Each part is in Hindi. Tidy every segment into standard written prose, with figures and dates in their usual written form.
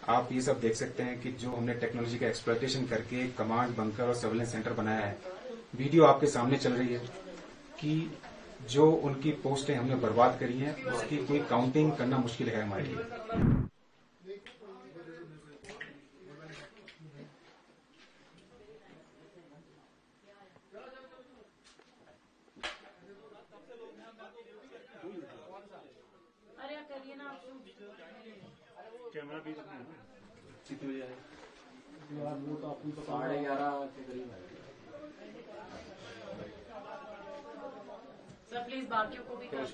आप ये सब देख सकते हैं कि जो हमने टेक्नोलॉजी का एक्सप्लॉयटेशन करके कमांड बंकर और सर्विलेंस सेंटर बनाया है। वीडियो आपके सामने चल रही है कि जो उनकी पोस्टें हमने बर्बाद करी हैं उसकी कोई काउंटिंग करना मुश्किल है हमारे लिए। अरे करिए ना आप कैमरा भी कितने बजे आए? यार वो तो आपको 11:30 के करीब आए। सर प्लीज बाकियों को भी कर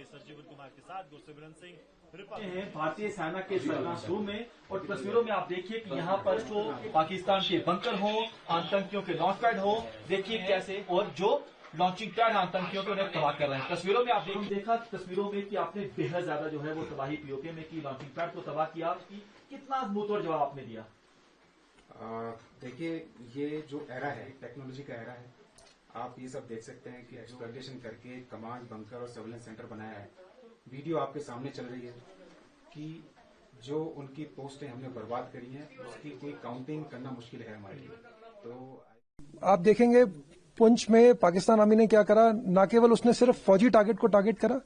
सरजीवन कुमार के साथ गुरसिमरन सिंह हैं भारतीय सेना के सर्विलांस रूम में। और तस्वीरों में आप देखिए कि यहाँ पर जो पाकिस्तान के बंकर हो, आतंकियों के लॉन्च पैड हो, देखिए कैसे, और जो लॉन्चिंग पैड आतंकियों के उन्हें तबाह कर रहे हैं। तस्वीरों में आप देखा तस्वीरों में कि आपने बेहद ज्यादा जो है वो तबाही पीओके में की, लॉन्चिंग पैड को तबाह किया। कितना मुंहतोड़ जवाब आपने दिया? देखिए, ये जो एरा है टेक्नोलॉजी का एरा है। आप ये सब देख सकते हैं कि एक्सप्लॉयटेशन करके कमांड बंकर और सर्विलेंस सेंटर बनाया है। वीडियो आपके सामने चल रही है कि जो उनकी पोस्टें हमने बर्बाद करी हैं उसकी कोई काउंटिंग करना मुश्किल है हमारे लिए। तो आप देखेंगे पुंछ में पाकिस्तान आर्मी ने क्या करा, न केवल उसने सिर्फ फौजी टारगेट को टारगेट करा,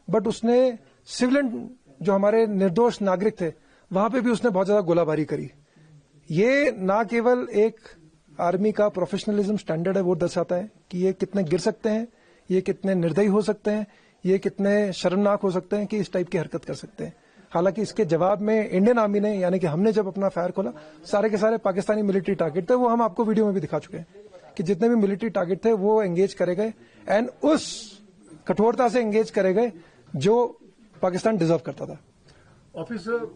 बट उसने सिविलियन जो हमारे निर्दोष नागरिक थे वहां पे भी उसने बहुत ज्यादा गोलाबारी करी। ये न केवल एक आर्मी का प्रोफेशनलिज्म स्टैंडर्ड है वो दर्शाता है कि ये कितने गिर सकते हैं, ये कितने निर्दयी हो सकते हैं, ये कितने शर्मनाक हो सकते हैं कि इस टाइप की हरकत कर सकते हैं। हालांकि इसके जवाब में इंडियन आर्मी ने, यानी कि हमने जब अपना फायर खोला, सारे के सारे पाकिस्तानी मिलिट्री टारगेट थे, वो हम आपको वीडियो में भी दिखा चुके हैं कि जितने भी मिलिट्री टारगेट थे वो एंगेज करे गए एंड उस कठोरता से एंगेज करे गए जो पाकिस्तान डिजर्व करता था। ऑफिसर,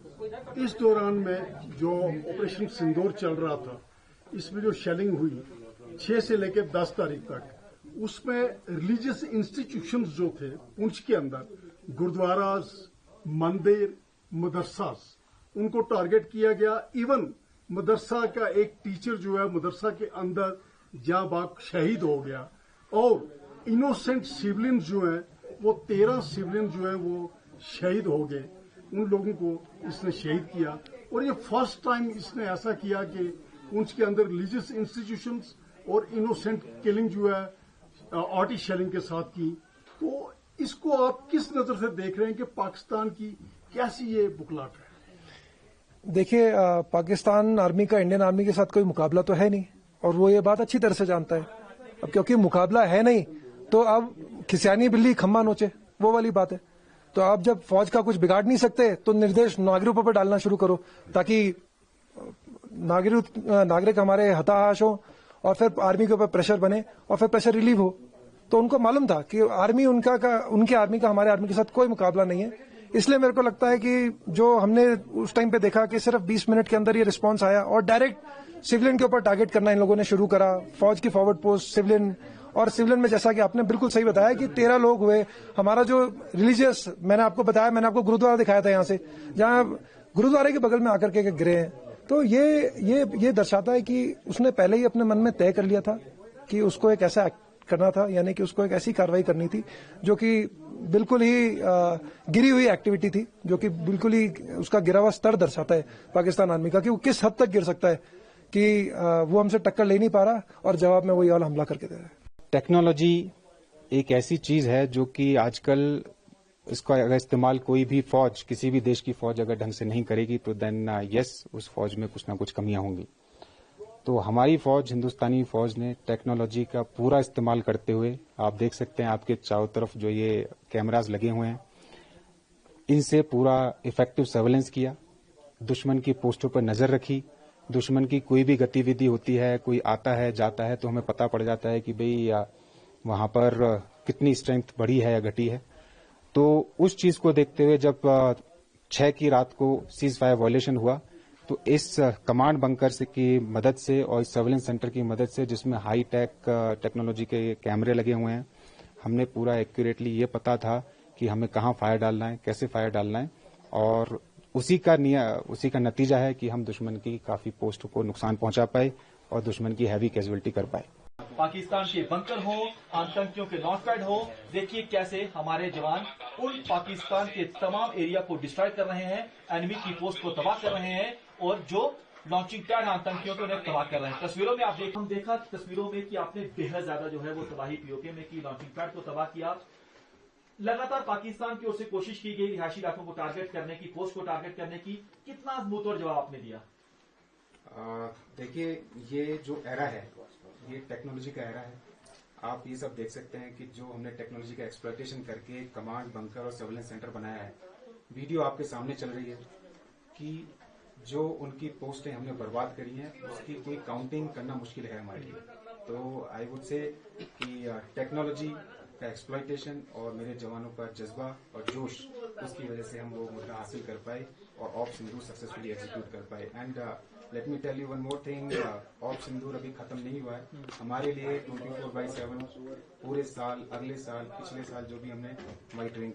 इस दौरान में जो ऑपरेशन सिंदूर चल रहा था, इसमें जो शेलिंग हुई 6 से लेकर 10 तारीख तक, उसमें रिलीजियस इंस्टीट्यूशंस जो थे पुंछ के अंदर, गुरुद्वारास, मंदिर, मदरसास, उनको टारगेट किया गया। इवन मदरसा का एक टीचर जो है मदरसा के अंदर जाँ बाग शहीद हो गया। और इनोसेंट सिविलियन जो है वो 13 सिविलियन जो है वो शहीद हो गए। उन लोगों को इसने शहीद किया। और ये फर्स्ट टाइम इसने ऐसा किया कि पुंछ के अंदर रिलीजियस इंस्टीट्यूशंस और इनोसेंट किलिंग जो है आर्टी शेलिंग के साथ की। तो इसको आप किस नजर से देख रहे हैं कि पाकिस्तान की कैसी ये बुकलाट है? देखिए, पाकिस्तान आर्मी का इंडियन आर्मी के साथ कोई मुकाबला तो है नहीं, और वो ये बात अच्छी तरह से जानता है। अब क्योंकि मुकाबला है नहीं तो अब खिसियानी बिल्ली खम्मा नोचे, वो वाली बात है। तो आप जब फौज का कुछ बिगाड़ नहीं सकते तो निर्देश नागरिकों पर डालना शुरू करो, ताकि नागरिक हमारे हताश हो और फिर आर्मी के ऊपर प्रेशर बने और फिर प्रेशर रिलीव हो। तो उनको मालूम था कि आर्मी उनकी आर्मी का हमारे आर्मी के साथ कोई मुकाबला नहीं है। इसलिए मेरे को लगता है कि जो हमने उस टाइम पे देखा कि सिर्फ 20 मिनट के अंदर ये रिस्पांस आया और डायरेक्ट सिविलियन के ऊपर टारगेट करना इन लोगों ने शुरू करा। फौज की फॉरवर्ड पोस्ट, सिविलियन, और सिविलियन में जैसा कि आपने बिल्कुल सही बताया कि 13 लोग हुए। हमारा जो रिलीजियस, मैंने आपको बताया, मैंने आपको गुरुद्वारा दिखाया था यहाँ से, जहाँ गुरुद्वारे के बगल में आकर के गिरे हैं। तो ये दर्शाता है कि उसने पहले ही अपने मन में तय कर लिया था कि उसको एक ऐसा एक्ट करना था, यानी कि उसको एक ऐसी कार्रवाई करनी थी जो कि बिल्कुल ही गिरी हुई एक्टिविटी थी, जो कि बिल्कुल ही उसका गिरा हुआ स्तर दर्शाता है पाकिस्तान आर्मी का, कि वो किस हद तक गिर सकता है कि वो हमसे टक्कर ले नहीं पा रहा और जवाब में वो ये वाला हमला करके दे रहा है। टेक्नोलॉजी एक ऐसी चीज है जो कि आजकल इसका अगर इस्तेमाल कोई भी फौज, किसी भी देश की फौज अगर ढंग से नहीं करेगी तो देन यस, उस फौज में कुछ ना कुछ कमियां होंगी। तो हमारी फौज, हिंदुस्तानी फौज ने टेक्नोलॉजी का पूरा इस्तेमाल करते हुए, आप देख सकते हैं आपके चारों तरफ जो ये कैमरास लगे हुए हैं, इनसे पूरा इफेक्टिव सर्वेलेंस किया, दुश्मन की पोस्टों पर नजर रखी। दुश्मन की कोई भी गतिविधि होती है, कोई आता है जाता है, तो हमें पता पड़ जाता है कि भाई वहां पर कितनी स्ट्रेंथ बढ़ी है या घटी है। तो उस चीज को देखते हुए जब 6 की रात को सीज फायर वायलेशन हुआ, तो इस कमांड बंकर से की मदद से और इस सर्वेलेंस सेंटर की मदद से, जिसमें हाई टेक टेक्नोलॉजी के कैमरे लगे हुए हैं, हमने पूरा एक्यूरेटली ये पता था कि हमें कहाँ फायर डालना है, कैसे फायर डालना है, और उसी का नतीजा है कि हम दुश्मन की काफी पोस्ट को नुकसान पहुंचा पाए और दुश्मन की हैवी कैजुअलिटी कर पाए। पाकिस्तान के बंकर हो, आतंकियों के लॉन्च पैड हो, देखिए कैसे हमारे जवान उन पाकिस्तान के तमाम एरिया को डिस्ट्रॉय कर रहे हैं, एनिमी की पोस्ट को तबाह कर रहे हैं और जो लॉन्चिंग पैड आतंकियों को तबाह कर रहे हैं। तस्वीरों में आप हम देखा तस्वीरों में कि आपने बेहद ज्यादा जो है वो तबाही पीओके में की, लॉन्चिंग पैड को तबाह किया। लगातार पाकिस्तान की ओर से कोशिश की गई रिहायशी इलाकों को टारगेट करने की, पोस्ट को टारगेट करने की, कितना मुंहतोड़ जवाब आपने दिया? देखिए, ये जो एरा है ये टेक्नोलॉजी का एरा है। आप ये सब देख सकते हैं कि जो हमने टेक्नोलॉजी का एक्सप्लॉयटेशन करके कमांड बंकर और सर्वेलेंस सेंटर बनाया है, वीडियो आपके सामने चल रही है कि जो उनकी पोस्टें हमने बर्बाद करी हैं उसकी कोई काउंटिंग करना मुश्किल है हमारे लिए। तो आई वुड से कि टेक्नोलॉजी का एक्सप्लॉयटेशन और मेरे जवानों का जज्बा और जोश, उसकी वजह से हम वो मुद्दा हासिल कर पाए और ऑप सिंदूर सक्सेसफुली एग्जीक्यूट कर पाए। And let me tell you one more thing, op Sindoor अभी खत्म नहीं हुआ है। हमारे लिए 24/7 पूरे साल, अगले साल, पिछले साल जो भी हमने हमारी ट्रेनिंग